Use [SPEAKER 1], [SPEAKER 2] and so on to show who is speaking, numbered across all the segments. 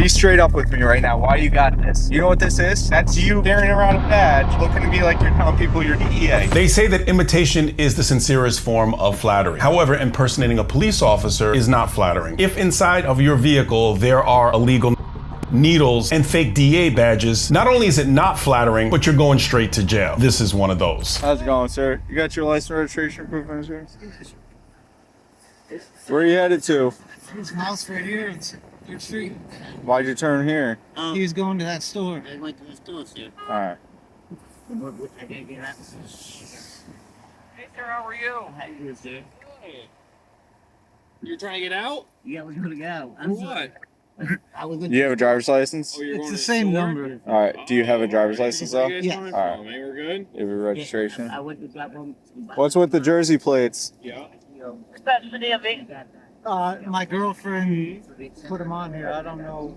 [SPEAKER 1] Be straight up with me right now. Why you got this? You know what this is? That's you carrying around a badge, looking to me like you're telling people you're DEA.
[SPEAKER 2] They say that imitation is the sincerest form of flattery. However, impersonating a police officer is not flattering. If inside of your vehicle there are illegal needles and fake DA badges, not only is it not flattering, but you're going straight to jail. This is one of those.
[SPEAKER 1] How's it going, sir? You got your license, registration, proof of insurance? Where are you headed to?
[SPEAKER 3] His house right here. It's your street.
[SPEAKER 1] Why'd you turn here?
[SPEAKER 3] He was going to that store.
[SPEAKER 4] I went to the store, sir.
[SPEAKER 1] All right.
[SPEAKER 4] I gotta get out.
[SPEAKER 5] Hey, sir, how are you?
[SPEAKER 4] How you doing, sir?
[SPEAKER 5] Hey. You're trying to get out?
[SPEAKER 4] Yeah, I was gonna go. I'm
[SPEAKER 5] What?
[SPEAKER 4] I was.
[SPEAKER 1] You have a driver's license?
[SPEAKER 5] Oh, you're
[SPEAKER 3] It's
[SPEAKER 5] going
[SPEAKER 3] the
[SPEAKER 5] to
[SPEAKER 3] same
[SPEAKER 5] store?
[SPEAKER 3] number.
[SPEAKER 1] All right. Do you have a driver's license though?
[SPEAKER 5] Where you guys
[SPEAKER 3] Yeah.
[SPEAKER 5] coming
[SPEAKER 1] All right.
[SPEAKER 5] from? Hey, we're good?
[SPEAKER 1] You have a registration?
[SPEAKER 4] I went to drop home.
[SPEAKER 1] What's with the Jersey plates?
[SPEAKER 5] Yeah.
[SPEAKER 3] My girlfriend put him on here. I don't know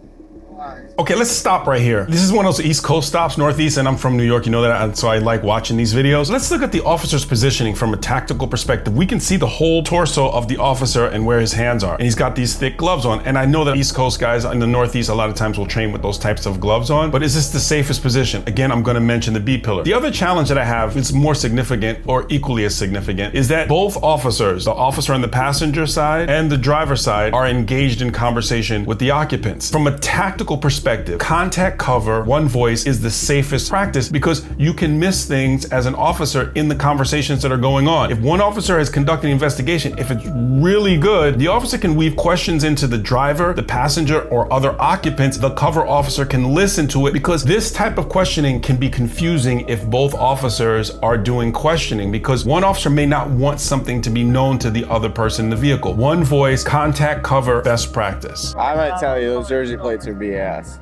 [SPEAKER 3] why.
[SPEAKER 2] Okay, let's stop right here. This is one of those East Coast stops, Northeast, and I'm from New York, you know that, and so I like watching these videos. Let's look at the officer's positioning from a tactical perspective. We can see the whole torso of the officer and where his hands are. And he's got these thick gloves on. And I know that East Coast guys in the Northeast a lot of times will train with those types of gloves on, but is this the safest position? Again, I'm gonna mention the B pillar. The other challenge that I have, it's more significant or equally as significant, is that both officers, the officer on the passenger side and the driver's side, are engaged in conversation with the occupants. From a tactical perspective, contact cover, one voice is the safest practice because you can miss things as an officer in the conversations that are going on. If one officer has conducted an investigation, if it's really good, the officer can weave questions into the driver, the passenger, or other occupants. The cover officer can listen to it because this type of questioning can be confusing if both officers are doing questioning because one officer may not want something to be known to the other person in the vehicle. One voice, contact cover, best practice.
[SPEAKER 1] I might tell you, those Jersey plates are BS.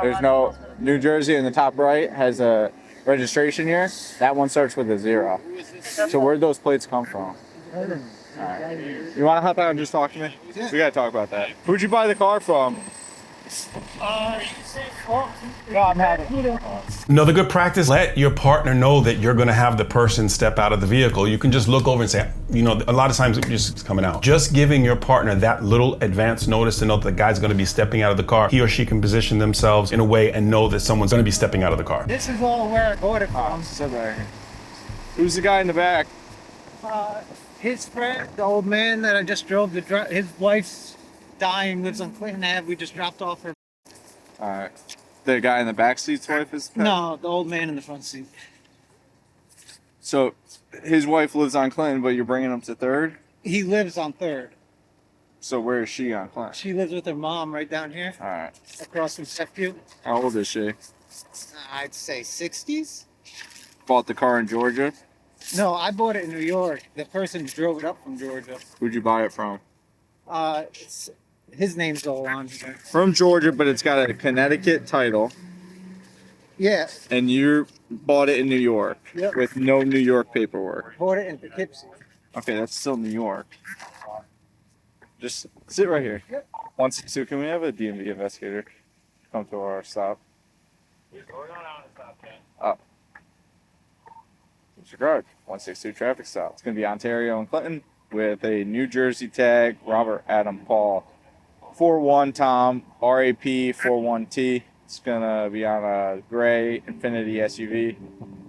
[SPEAKER 1] There's no, New Jersey in the top right has a registration year. That one starts with a 0. So where'd those plates come from? All right. You want to hop out and just talk to me? We got to talk about that. Who'd you buy the car from? No, I'm having.
[SPEAKER 2] Another good practice, let your partner know that you're gonna have the person step out of the vehicle. You can just look over and say, you know, a lot of times it's just coming out. Just giving your partner that little advance notice to know that the guy's gonna be stepping out of the car, he or she can position themselves in a way and know that someone's gonna be stepping out of the car.
[SPEAKER 3] This is all where I bought it from.
[SPEAKER 1] Sit right here. Who's the guy in the back?
[SPEAKER 3] His friend, the old man that I just drove to drive, his wife's dying, lives on Clinton Ave. We just dropped off her.
[SPEAKER 1] All right. The guy in the back seat's wife is?
[SPEAKER 3] No, the old man in the front seat.
[SPEAKER 1] So his wife lives on Clinton, but you're bringing him to 3rd?
[SPEAKER 3] He lives on 3rd.
[SPEAKER 1] So where is she on Clinton?
[SPEAKER 3] She lives with her mom right down here,
[SPEAKER 1] All right.
[SPEAKER 3] across from Sefview.
[SPEAKER 1] How old is she?
[SPEAKER 3] I'd say 60s.
[SPEAKER 1] Bought the car in Georgia?
[SPEAKER 3] No, I bought it in New York. The person drove it up from Georgia.
[SPEAKER 1] Who'd you buy it from?
[SPEAKER 3] His name's all on here.
[SPEAKER 1] From Georgia, but it's got a Connecticut title.
[SPEAKER 3] Yeah,
[SPEAKER 1] And you bought it in New York
[SPEAKER 3] Yep.
[SPEAKER 1] with no New York paperwork.
[SPEAKER 3] bought it in Poughkeepsie.
[SPEAKER 1] Okay, that's still New York. Just sit right here.
[SPEAKER 3] Yep.
[SPEAKER 1] 162, can we have a DMV investigator come to our stop? Up. Disregard. 162 traffic stop. It's going to be Ontario and Clinton with a New Jersey tag, Robert Adam Paul. 41 Tom, RAP 41T. It's going to be on a gray Infiniti SUV.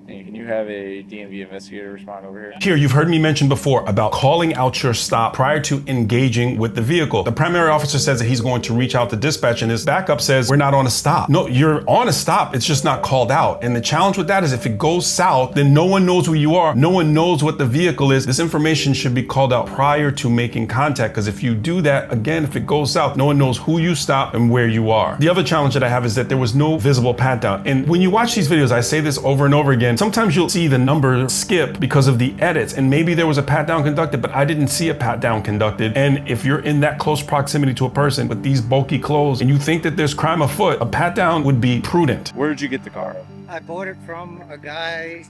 [SPEAKER 1] And can you have a DMV investigator respond over here?
[SPEAKER 2] Here, you've heard me mention before about calling out your stop prior to engaging with the vehicle. The primary officer says that he's going to reach out to dispatch and his backup says, we're not on a stop. No, you're on a stop, it's just not called out. And the challenge with that is if it goes south, then no one knows who you are. No one knows what the vehicle is. This information should be called out prior to making contact, because if you do that, again, if it goes south, no one knows who you stop and where you are. The other challenge that I have is that there was no visible pat down. And when you watch these videos, I say this over and over again, sometimes you'll see the number skip because of the edits, and maybe there was a pat down conducted, but I didn't see a pat down conducted. And if you're in that close proximity to a person with these bulky clothes and you think that there's crime afoot, a pat down would be prudent.
[SPEAKER 1] Where did you get the car?
[SPEAKER 3] I bought it from a guy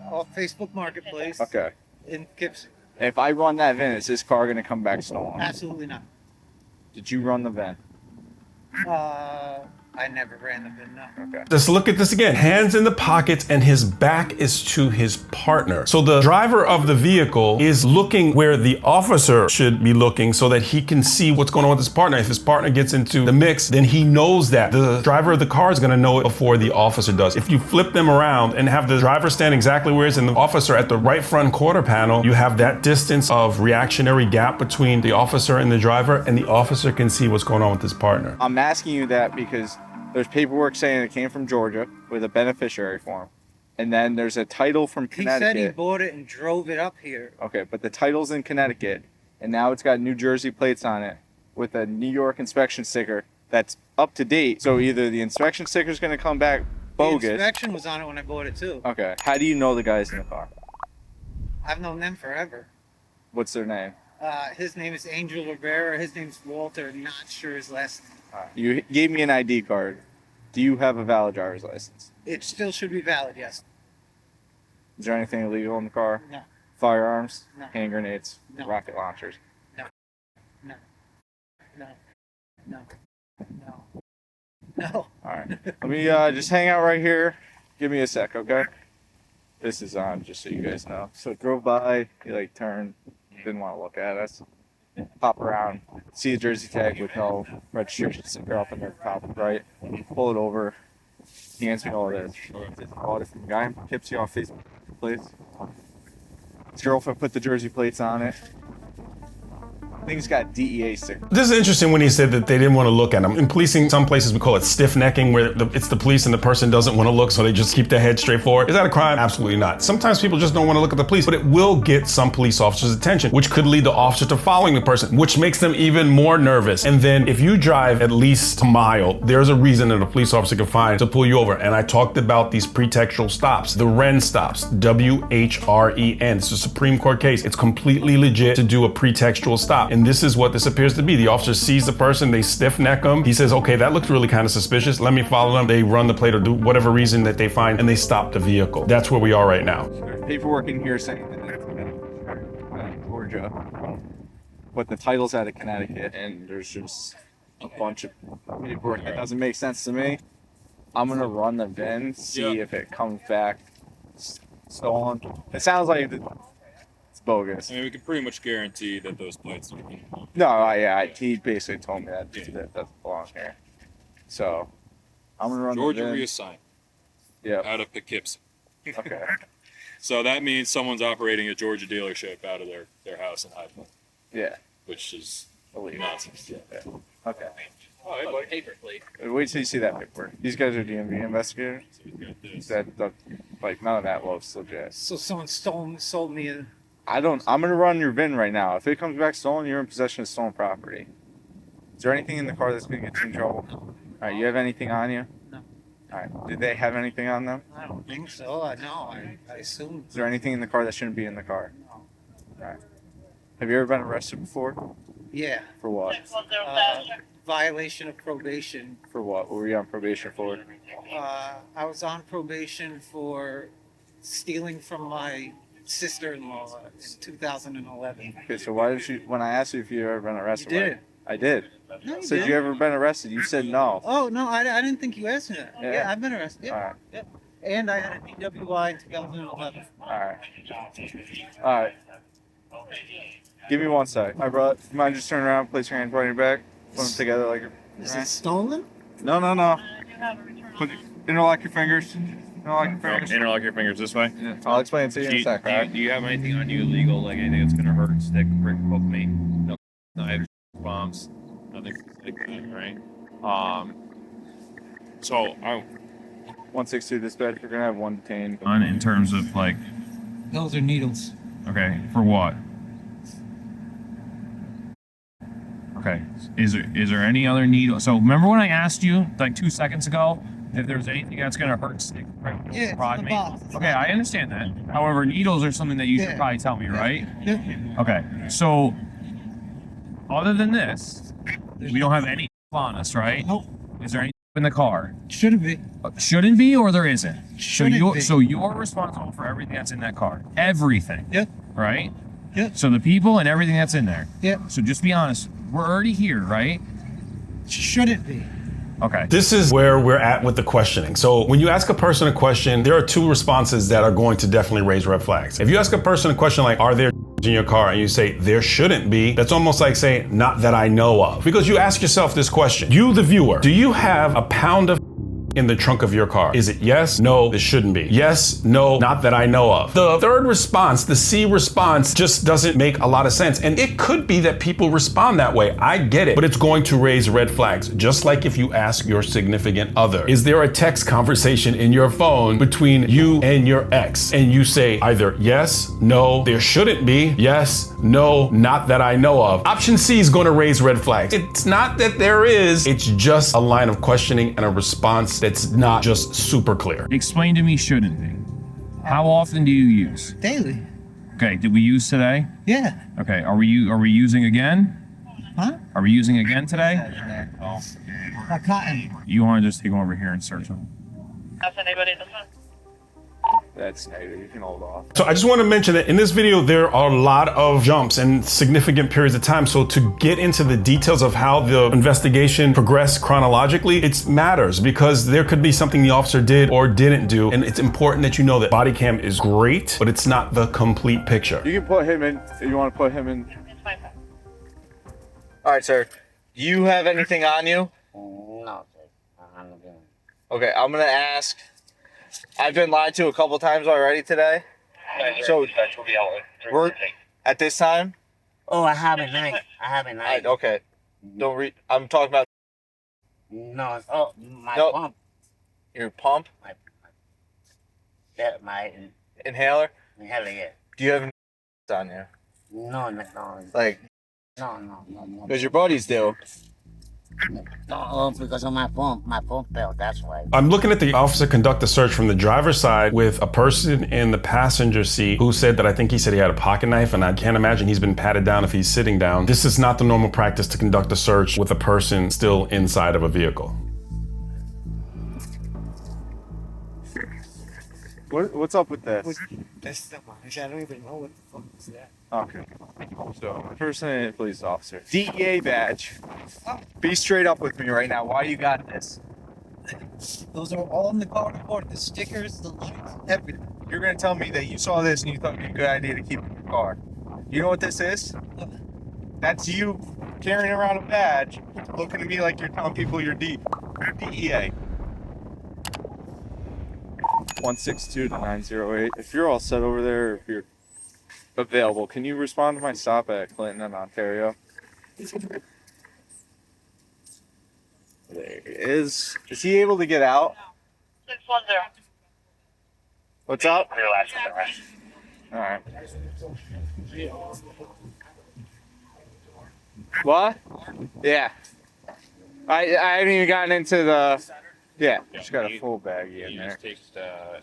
[SPEAKER 3] off Facebook Marketplace
[SPEAKER 1] Okay.
[SPEAKER 3] in Poughkeepsie.
[SPEAKER 1] If I run that VIN, is this car going to come back stolen?
[SPEAKER 3] Absolutely not.
[SPEAKER 1] Did you run the VIN?
[SPEAKER 3] I never ran the VIN, no.
[SPEAKER 1] Okay.
[SPEAKER 2] Just look at this again. Hands in the pockets and his back is to his partner. So the driver of the vehicle is looking where the officer should be looking so that he can see what's going on with his partner. If his partner gets into the mix, then he knows that. The driver of the car is gonna know it before the officer does. If you flip them around and have the driver stand exactly where he is and the officer at the right front quarter panel, you have that distance of reactionary gap between the officer and the driver, and the officer can see what's going on with his partner.
[SPEAKER 1] I'm asking you that because there's paperwork saying it came from Georgia with a beneficiary form. And then there's a title from
[SPEAKER 3] He said
[SPEAKER 1] Connecticut.
[SPEAKER 3] he bought it and drove it up here.
[SPEAKER 1] Okay, but the title's in Connecticut, and now it's got New Jersey plates on it with a New York inspection sticker that's up to date. So either the inspection sticker's going to come back bogus.
[SPEAKER 3] The inspection was on it when I bought it too.
[SPEAKER 1] Okay, how do you know the guys in the car?
[SPEAKER 3] I've known them forever.
[SPEAKER 1] What's their name?
[SPEAKER 3] His name is Angel Rivera. His name's Walter. Not sure his last name.
[SPEAKER 1] You gave me an ID card. Do you have a valid driver's license?
[SPEAKER 3] It still should be valid, yes.
[SPEAKER 1] Is there anything illegal in the car?
[SPEAKER 3] No.
[SPEAKER 1] Firearms?
[SPEAKER 3] No.
[SPEAKER 1] Hand grenades?
[SPEAKER 3] No.
[SPEAKER 1] Rocket launchers?
[SPEAKER 3] No. No. No. No. No.
[SPEAKER 1] All right. Let me just hang out right here. Give me a sec, okay? This is on, just so you guys know. So drove by, he like turned, didn't want to look at us. Pop around, see a Jersey tag with no registration sticker up in the top right. Pull it over. He hands me all this. Bought it from a guy in Poughkeepsie off Facebook plates. His girlfriend put the Jersey plates on it. I think it's got DEA sticker.
[SPEAKER 2] This is interesting when he said that they didn't want to look at him. In policing, some places we call it stiff necking, where it's the police and the person doesn't want to look, so they just keep their head straight forward. Is that a crime? Absolutely not. Sometimes people just don't want to look at the police, but it will get some police officers' attention, which could lead the officer to following the person, which makes them even more nervous. And then if you drive at least a mile, there's a reason that a police officer can find to pull you over. And I talked about these pretextual stops, the WREN stops, W-H-R-E-N. It's a Supreme Court case. It's completely legit to do a pretextual stop. And this is what this appears to be. The officer sees the person, they stiff neck them. He says, okay, that looks really kind of suspicious. Let me follow them. They run the plate or do whatever reason that they find, and they stop the vehicle. That's where we are right now.
[SPEAKER 1] There's paperwork in here saying that it's Georgia, but the title's out of Connecticut, and there's just a bunch of paperwork that doesn't make sense to me. I'm gonna run the VIN, see if it comes back stolen. It sounds like it's bogus.
[SPEAKER 6] I mean, we can pretty much guarantee that those plates.
[SPEAKER 1] No, he basically told me that doesn't belong here. So I'm gonna run
[SPEAKER 6] Georgia
[SPEAKER 1] the VIN.
[SPEAKER 6] reassigned
[SPEAKER 1] Yeah.
[SPEAKER 6] out of Poughkeepsie.
[SPEAKER 1] Okay.
[SPEAKER 6] So that means someone's operating a Georgia dealership out of their house in High Point,
[SPEAKER 1] Yeah.
[SPEAKER 6] which is
[SPEAKER 1] Illegal.
[SPEAKER 6] nonsense.
[SPEAKER 1] Yeah. Okay.
[SPEAKER 6] Oh, hey, buddy.
[SPEAKER 5] Paper plate.
[SPEAKER 1] Wait till you see that paperwork. These guys are DMV investigators.
[SPEAKER 6] So we've got this.
[SPEAKER 1] That like none of that looks legit.
[SPEAKER 3] So someone sold me a...
[SPEAKER 1] I'm gonna run your VIN right now. If it comes back stolen, you're in possession of stolen property. Is there anything in the car that's gonna get you in trouble? All right, you have anything on you?
[SPEAKER 3] No.
[SPEAKER 1] All right. Did they have anything on them?
[SPEAKER 3] I don't think so. I assume.
[SPEAKER 1] Is there anything in the car that shouldn't be in the car?
[SPEAKER 3] No.
[SPEAKER 1] All right. Have you ever been arrested before?
[SPEAKER 3] Yeah.
[SPEAKER 1] For what?
[SPEAKER 3] Violation of probation.
[SPEAKER 1] For what? What were you on probation for?
[SPEAKER 3] I was on probation for stealing from my sister-in-law in 2011.
[SPEAKER 1] Okay, so why did you? When I asked you if you ever been arrested,
[SPEAKER 3] You did.
[SPEAKER 1] I did.
[SPEAKER 3] No, you
[SPEAKER 1] Said
[SPEAKER 3] didn't.
[SPEAKER 1] you ever been arrested? You said no.
[SPEAKER 3] Oh, no, I didn't think you asked me that.
[SPEAKER 1] Yeah.
[SPEAKER 3] Yeah, I've been arrested. Yeah.
[SPEAKER 1] All right.
[SPEAKER 3] Yeah. And I had a DWI in 2011.
[SPEAKER 1] All right. All right. Give me 1 sec. All right, bro. You mind just turn around, place your hands behind your back, put them together like.
[SPEAKER 3] Is it stolen?
[SPEAKER 1] No. Interlock your fingers. Interlock your fingers.
[SPEAKER 6] Interlock your fingers this way.
[SPEAKER 1] Yeah, I'll explain it to you in a sec. All right.
[SPEAKER 6] Do you have anything on you illegal, like anything that's gonna hurt, stick, prick, poke me? No knives, bombs, nothing like that, right? So I
[SPEAKER 1] 162 dispatch. We're gonna have one detained.
[SPEAKER 6] on in terms of like,
[SPEAKER 3] Those are needles.
[SPEAKER 6] okay, for what? Okay, is there any other need? So remember when I asked you like 2 seconds ago if there's anything that's gonna hurt, stick, prick,
[SPEAKER 3] Yeah, it's
[SPEAKER 6] prod
[SPEAKER 3] in the
[SPEAKER 6] me?
[SPEAKER 3] box.
[SPEAKER 6] Okay, I understand that. However, needles are something that you should
[SPEAKER 3] Yeah.
[SPEAKER 6] probably tell me, right?
[SPEAKER 3] Yeah.
[SPEAKER 6] Okay, so other than this, we don't have any on us, right?
[SPEAKER 3] Nope.
[SPEAKER 6] Is there anything in the car?
[SPEAKER 3] Shouldn't be.
[SPEAKER 6] Shouldn't be, or there isn't.
[SPEAKER 3] Shouldn't be.
[SPEAKER 6] So you're responsible for everything that's in that car, everything,
[SPEAKER 3] Yep.
[SPEAKER 6] right?
[SPEAKER 3] Yep.
[SPEAKER 6] So the people and everything that's in there.
[SPEAKER 3] Yep.
[SPEAKER 6] So just be honest. We're already here, right?
[SPEAKER 3] Shouldn't be.
[SPEAKER 6] Okay.
[SPEAKER 2] This is where we're at with the questioning. So when you ask a person a question, there are two responses that are going to definitely raise red flags. If you ask a person a question like, are there in your car, and you say there shouldn't be, that's almost like saying not that I know of. Because you ask yourself this question, you the viewer, do you have a pound of in the trunk of your car? Is it yes, no, this shouldn't be? Yes, no, not that I know of. The third response, the C response, just doesn't make a lot of sense. And it could be that people respond that way. I get it, but it's going to raise red flags. Just like if you ask your significant other, is there a text conversation in your phone between you and your ex? And you say either yes, no, there shouldn't be, yes, no, not that I know of. Option C is going to raise red flags. It's not that there is, it's just a line of questioning and a response that's not just super clear.
[SPEAKER 6] Explain to me shouldn't be. How often do you use?
[SPEAKER 3] Daily.
[SPEAKER 6] Okay, did we use today?
[SPEAKER 3] Yeah.
[SPEAKER 6] Okay, are we using again?
[SPEAKER 3] Huh?
[SPEAKER 6] Are we using again today?
[SPEAKER 3] A cotton.
[SPEAKER 6] You want to just take them over here and search them?
[SPEAKER 1] That's negative. You can hold off.
[SPEAKER 2] So I just want to mention that in this video, there are a lot of jumps and significant periods of time. So to get into the details of how the investigation progressed chronologically, it matters because there could be something the officer did or didn't do. And it's important that you know that body cam is great, but it's not the complete picture.
[SPEAKER 1] You can put him in if you want to put him in. All right, sir. Do you have anything on you?
[SPEAKER 4] No, sir. I'm not doing it.
[SPEAKER 1] Okay, I'm gonna ask. I've been lied to a couple times already today. So we're at this time.
[SPEAKER 4] Oh, I have a knife. I have a knife.
[SPEAKER 1] Okay. Don't read. I'm talking about
[SPEAKER 4] No, oh, my
[SPEAKER 1] No.
[SPEAKER 4] pump.
[SPEAKER 1] your pump
[SPEAKER 4] My
[SPEAKER 1] inhaler.
[SPEAKER 4] hell yeah.
[SPEAKER 1] Do you have any on you?
[SPEAKER 4] No.
[SPEAKER 1] Like,
[SPEAKER 4] No.
[SPEAKER 1] because your buddies do.
[SPEAKER 4] No, because of my pump fell, that's why.
[SPEAKER 2] I'm looking at the officer conduct a search from the driver's side with a person in the passenger seat who said that I think he said he had a pocket knife, and I can't imagine he's been patted down if he's sitting down. This is not the normal practice to conduct a search with a person still inside of a vehicle.
[SPEAKER 1] What's up with this?
[SPEAKER 3] That's the one. I don't even know what the fuck is that.
[SPEAKER 1] Okay. So, impersonating a police officer. DEA badge. Be straight up with me right now. Why you got this?
[SPEAKER 3] Those are all in the car report. The stickers, the lights, everything.
[SPEAKER 1] You're gonna tell me that you saw this and you thought it'd be a good idea to keep it in your car. You know what this is? That's you carrying around a badge, looking at me like you're telling people you're DEA. 162 to 908. If you're all set over there, if you're available, can you respond to my stop at Clinton and Ontario? There he is. Is he able to get out?
[SPEAKER 7] 610.
[SPEAKER 1] What's up?
[SPEAKER 7] Your last arrest.
[SPEAKER 1] All right. What? Yeah. I haven't even gotten into the. Yeah, just got a full baggie in
[SPEAKER 6] You
[SPEAKER 1] there.
[SPEAKER 6] just take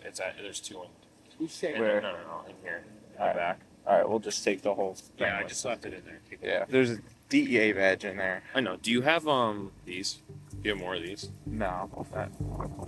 [SPEAKER 6] it's at there's two in
[SPEAKER 1] Where?
[SPEAKER 6] no, in here. In
[SPEAKER 1] All right.
[SPEAKER 6] the back.
[SPEAKER 1] All right, we'll just take the whole thing.
[SPEAKER 6] Yeah, I just left it in there. Take it.
[SPEAKER 1] Yeah, there's a DEA badge in there.
[SPEAKER 6] I know. Do you have these? Do you have more of these?
[SPEAKER 1] No.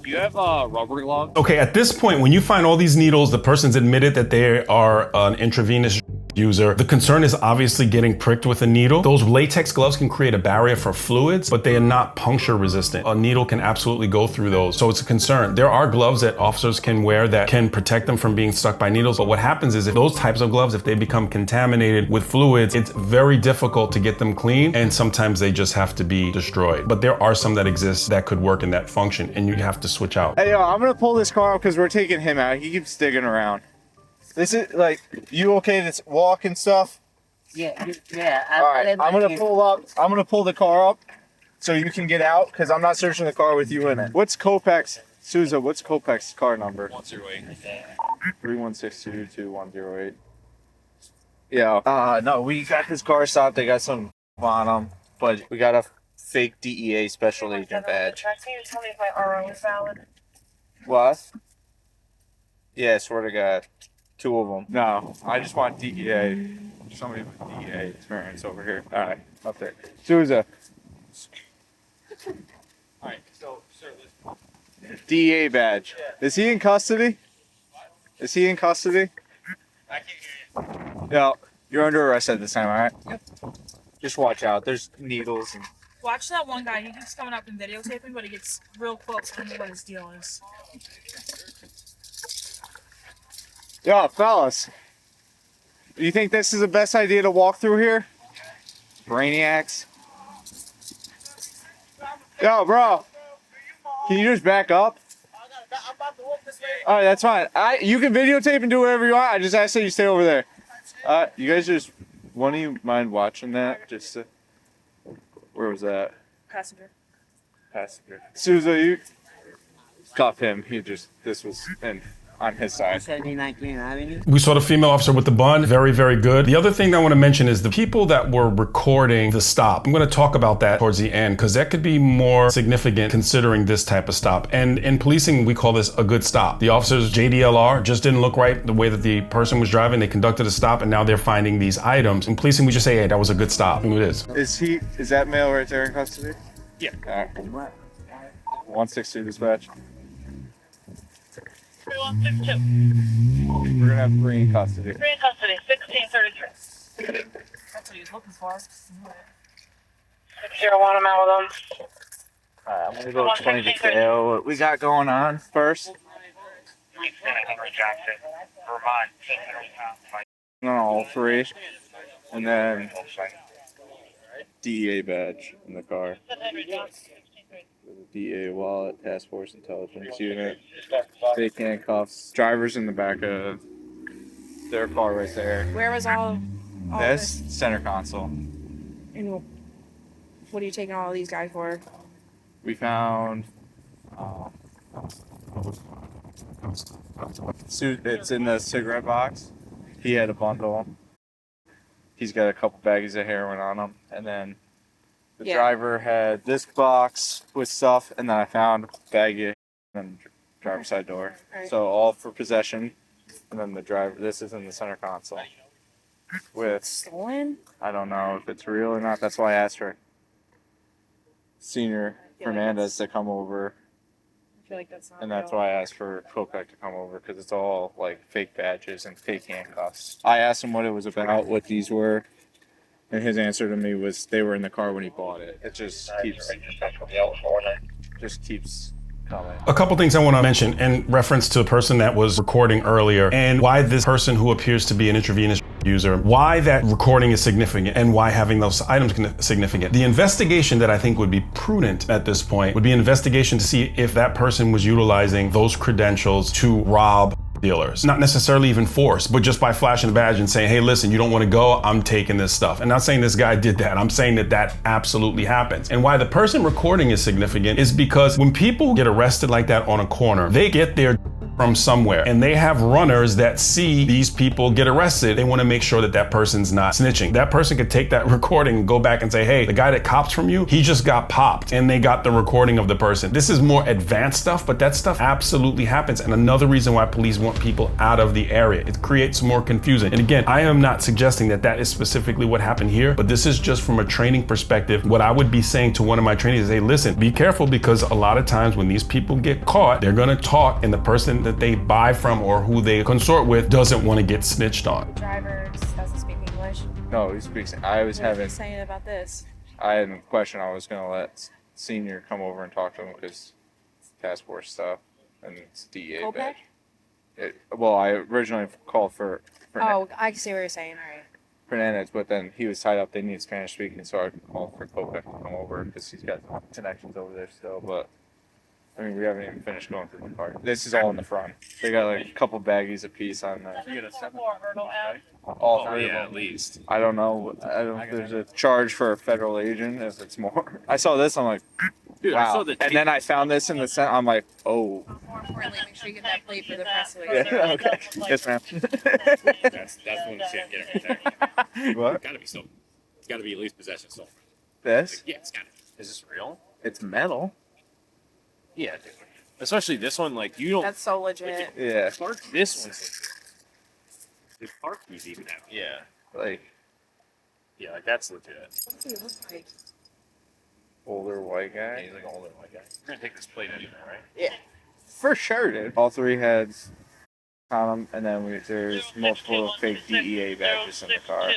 [SPEAKER 6] Do you have rubber gloves?
[SPEAKER 2] Okay, at this point, when you find all these needles, the person's admitted that they are an intravenous user. The concern is obviously getting pricked with a needle. Those latex gloves can create a barrier for fluids, but they are not puncture resistant. A needle can absolutely go through those, so it's a concern. There are gloves that officers can wear that can protect them from being stuck by needles, but what happens is if those types of gloves, if they become contaminated with fluids, it's very difficult to get them clean, and sometimes they just have to be destroyed. But there are some that exist that could work in that function, and you have to switch out.
[SPEAKER 1] Hey, yo, I'm gonna pull this car up because we're taking him out. He keeps digging around. This is like, you okay to walk and stuff?
[SPEAKER 4] Yeah.
[SPEAKER 1] All right, I'm gonna pull up. I'm gonna pull the car up so you can get out because I'm not searching the car with you in it. What's Kopech's, Souza? What's Kopech's car number?
[SPEAKER 6] 108.
[SPEAKER 1] 316-22108. Yeah. No, we got this car stopped. They got some on them, but we got a fake DEA special agent badge.
[SPEAKER 7] Can you tell me if my RO is valid?
[SPEAKER 1] What? Yeah, swear to God. 2 of them. No, I just want DEA. Somebody with DEA experience over here. All right, up there. Souza.
[SPEAKER 6] All right. So, sir,
[SPEAKER 1] DEA badge. Is he in custody? Is he in custody?
[SPEAKER 6] I can't hear you.
[SPEAKER 1] No, you're under arrest at this time, all right? Just watch out. There's needles and
[SPEAKER 8] Watch that one guy. He keeps coming up and videotaping, but he gets real close. I don't know what his deal is.
[SPEAKER 1] Yo, fellas. Do you think this is the best idea to walk through here? Brainiacs. Yo, bro. Can you just back up? Alright, that's fine. You can videotape and do whatever you want. I just asked that you stay over there. You guys just... One of you mind watching that? Just to, where was that?
[SPEAKER 8] Passenger.
[SPEAKER 1] Souza, you... Cuff him. This was on his side.
[SPEAKER 4] 79 Clean Avenue.
[SPEAKER 2] We saw the female officer with the bun. Very, very good. The other thing that I want to mention is the people that were recording the stop. I'm going to talk about that towards the end because that could be more significant considering this type of stop. And in policing, we call this a good stop. The officers JDLR just didn't look right the way that the person was driving. They conducted a stop and now they're finding these items. In policing, we just say, hey, that was a good stop. Who it is.
[SPEAKER 1] Is that male right there in custody?
[SPEAKER 6] Yeah.
[SPEAKER 1] Alright. 162 dispatch.
[SPEAKER 7] 3162.
[SPEAKER 1] We're gonna have 3 in custody.
[SPEAKER 7] 3 in custody, 1633.
[SPEAKER 8] That's what he was looking for.
[SPEAKER 7] 601, I'm out with them.
[SPEAKER 1] Alright, I'm gonna go explain to Kale what we got going on first. On all 3. And then DEA badge in the car. DEA wallet, task force intelligence unit, fake handcuffs, drivers in the back of their car right there.
[SPEAKER 8] Where was all
[SPEAKER 1] This center console.
[SPEAKER 8] And what are you taking all of these guys for?
[SPEAKER 1] We found it's in the cigarette box. He had a bundle. He's got a couple baggies of heroin on him, and then the driver had this box with stuff, and then I found a baggie and driver's side door.
[SPEAKER 8] Right.
[SPEAKER 1] So all for possession, and then the driver. This is in the center console. With
[SPEAKER 8] Stolen?
[SPEAKER 1] I don't know if it's real or not. That's why I asked her, Senior Fernandez, to come over,
[SPEAKER 8] I feel like that's not
[SPEAKER 1] and that's
[SPEAKER 8] real.
[SPEAKER 1] why I asked for Kopek to come over because it's all like fake badges and fake handcuffs. I asked him what it was about, what these were. And his answer to me was they were in the car when he bought it. It just keeps coming.
[SPEAKER 2] A couple things I want to mention in reference to a person that was recording earlier and why this person who appears to be an intravenous user, why that recording is significant and why having those items is significant. The investigation that I think would be prudent at this point would be an investigation to see if that person was utilizing those credentials to rob dealers. Not necessarily even force, but just by flashing the badge and saying, hey, listen, you don't want to go, I'm taking this stuff. And not saying this guy did that. I'm saying that that absolutely happens. And why the person recording is significant is because when people get arrested like that on a corner, they get their from somewhere and they have runners that see these people get arrested. They want to make sure that that person's not snitching. That person could take that recording and go back and say, hey, the guy that cops from you, he just got popped, and they got the recording of the person. This is more advanced stuff, but that stuff absolutely happens. And another reason why police want people out of the area. It creates more confusion. And again, I am not suggesting that that is specifically what happened here, but this is just from a training perspective. What I would be saying to one of my trainees is, hey, listen, be careful, because a lot of times when these people get caught, they're going to talk, and the person that they buy from or who they consort with doesn't want to get snitched on.
[SPEAKER 8] Driver doesn't speak English.
[SPEAKER 1] No, he speaks. I was
[SPEAKER 8] What are you
[SPEAKER 1] having.
[SPEAKER 8] saying about this?
[SPEAKER 1] I had a question. I was gonna let Senior come over and talk to him because task force stuff and it's DEA
[SPEAKER 8] Kopek?
[SPEAKER 1] badge. Well, I originally called for
[SPEAKER 8] Oh, I see what you're saying. All right.
[SPEAKER 1] Fernandez, but then he was tied up. They need Spanish speaking, so I called for Kopek to come over because he's got connections over there still. But I mean, we haven't even finished going through the car. This is all in the front. They got like a couple baggies apiece on there. All three of them.
[SPEAKER 6] At least.
[SPEAKER 1] I don't know. I don't. There's a charge for a federal agent if it's more. I saw this. I'm like,
[SPEAKER 6] Dude, I
[SPEAKER 1] wow.
[SPEAKER 6] saw the
[SPEAKER 1] And then I found this in the center. I'm like, oh.
[SPEAKER 8] More importantly, make sure you get that plate for the press
[SPEAKER 1] Yeah, okay. Yes, ma'am.
[SPEAKER 6] That's when you see it get everything.
[SPEAKER 1] What?
[SPEAKER 6] Gotta be stolen. It's gotta be at least possession stolen.
[SPEAKER 1] This?
[SPEAKER 6] Yeah, it's gotta be. Is this real?
[SPEAKER 1] It's metal.
[SPEAKER 6] Yeah, dude. Especially this one, like you don't.
[SPEAKER 8] That's so legit.
[SPEAKER 1] Yeah.
[SPEAKER 6] Clark, this one's. The Clark keys even out. Yeah.
[SPEAKER 1] Like
[SPEAKER 6] Yeah, like that's legit.
[SPEAKER 8] What does he look like?
[SPEAKER 1] older white
[SPEAKER 6] Yeah,
[SPEAKER 1] guy.
[SPEAKER 6] he's like an older white guy. You're gonna take this plate anyway, right?
[SPEAKER 1] Yeah. For sure, dude. All three had on them, and then there's multiple fake DEA badges in the car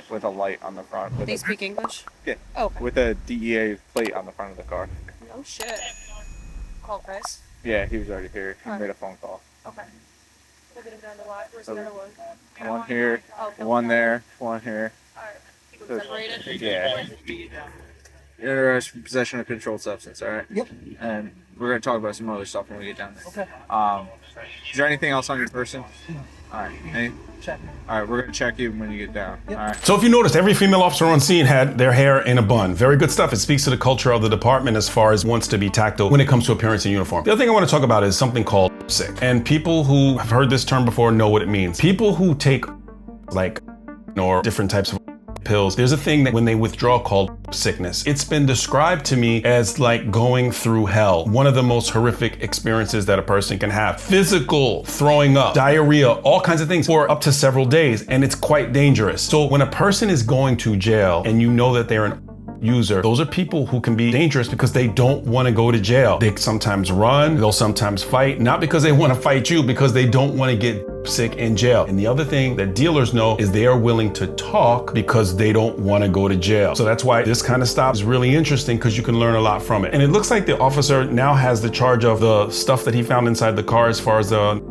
[SPEAKER 1] with a light on the front.
[SPEAKER 8] They speak English?
[SPEAKER 1] Yeah.
[SPEAKER 8] Oh, okay.
[SPEAKER 1] With a DEA plate on the front of the car.
[SPEAKER 8] Oh shit. Call Chris.
[SPEAKER 1] Yeah, he was already here. He
[SPEAKER 8] Alright.
[SPEAKER 1] made a phone call.
[SPEAKER 8] Okay. Look at him down the lot. Where's the other one?
[SPEAKER 1] One here,
[SPEAKER 8] Oh,
[SPEAKER 1] one there, one here.
[SPEAKER 8] Alright. Keep them separated.
[SPEAKER 1] Yeah. You're arrested for possession of controlled substance, alright?
[SPEAKER 3] Yep.
[SPEAKER 1] And we're gonna talk about some other stuff when we get down there.
[SPEAKER 3] Okay.
[SPEAKER 1] Is there anything else on your person? Alright.
[SPEAKER 3] Check.
[SPEAKER 1] Alright, we're gonna check you when you get down. Alright.
[SPEAKER 2] So if you noticed, every female officer on scene had their hair in a bun. Very good stuff. It speaks to the culture of the department as far as wants to be tactile when it comes to appearance in uniform. The other thing I want to talk about is something called sick. And people who have heard this term before know what it means. People who take like or different types of pills, there's a thing that when they withdraw called sickness. It's been described to me as like going through hell. One of the most horrific experiences that a person can have. Physical, throwing up, diarrhea, all kinds of things for up to several days, and it's quite dangerous. So when a person is going to jail and you know that they're an user, those are people who can be dangerous because they don't want to go to jail. They sometimes run, they'll sometimes fight, not because they want to fight you, because they don't want to get sick in jail. And the other thing that dealers know is they are willing to talk because they don't want to go to jail. So that's why this kind of stuff is really interesting, because you can learn a lot from it. And it looks like the officer now has the charge of the stuff that he found inside the car as far as the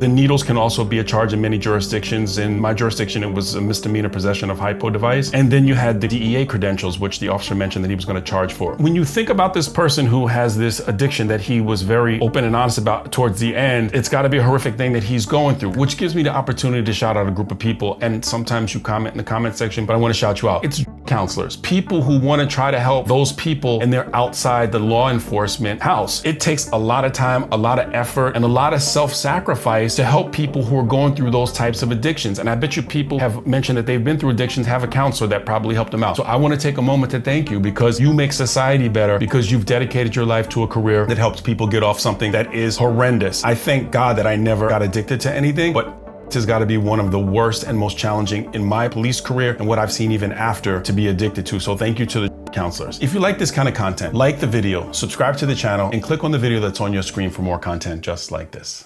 [SPEAKER 2] needles can also be a charge in many jurisdictions. In my jurisdiction, it was a misdemeanor possession of hypo device. And then you had the DEA credentials, which the officer mentioned that he was going to charge for. When you think about this person who has this addiction that he was very open and honest about towards the end, it's got to be a horrific thing that he's going through, which gives me the opportunity to shout out a group of people. And sometimes you comment in the comment section, but I want to shout you out. It's counselors, people who want to try to help those people, and they're outside the law enforcement house. It takes a lot of time, a lot of effort, and a lot of self-sacrifice to help people who are going through those types of addictions. And I bet you people have mentioned that they've been through addictions, have a counselor that probably helped them out. So I want to take a moment to thank you, because you make society better, because you've dedicated your life to a career that helps people get off something that is horrendous. I thank God that I never got addicted to anything, but this has got to be one of the worst and most challenging in my police career and what I've seen even after to be addicted to. So thank you to the counselors. If you like this kind of content, like the video, subscribe to the channel, and click on the video that's on your screen for more content just like this.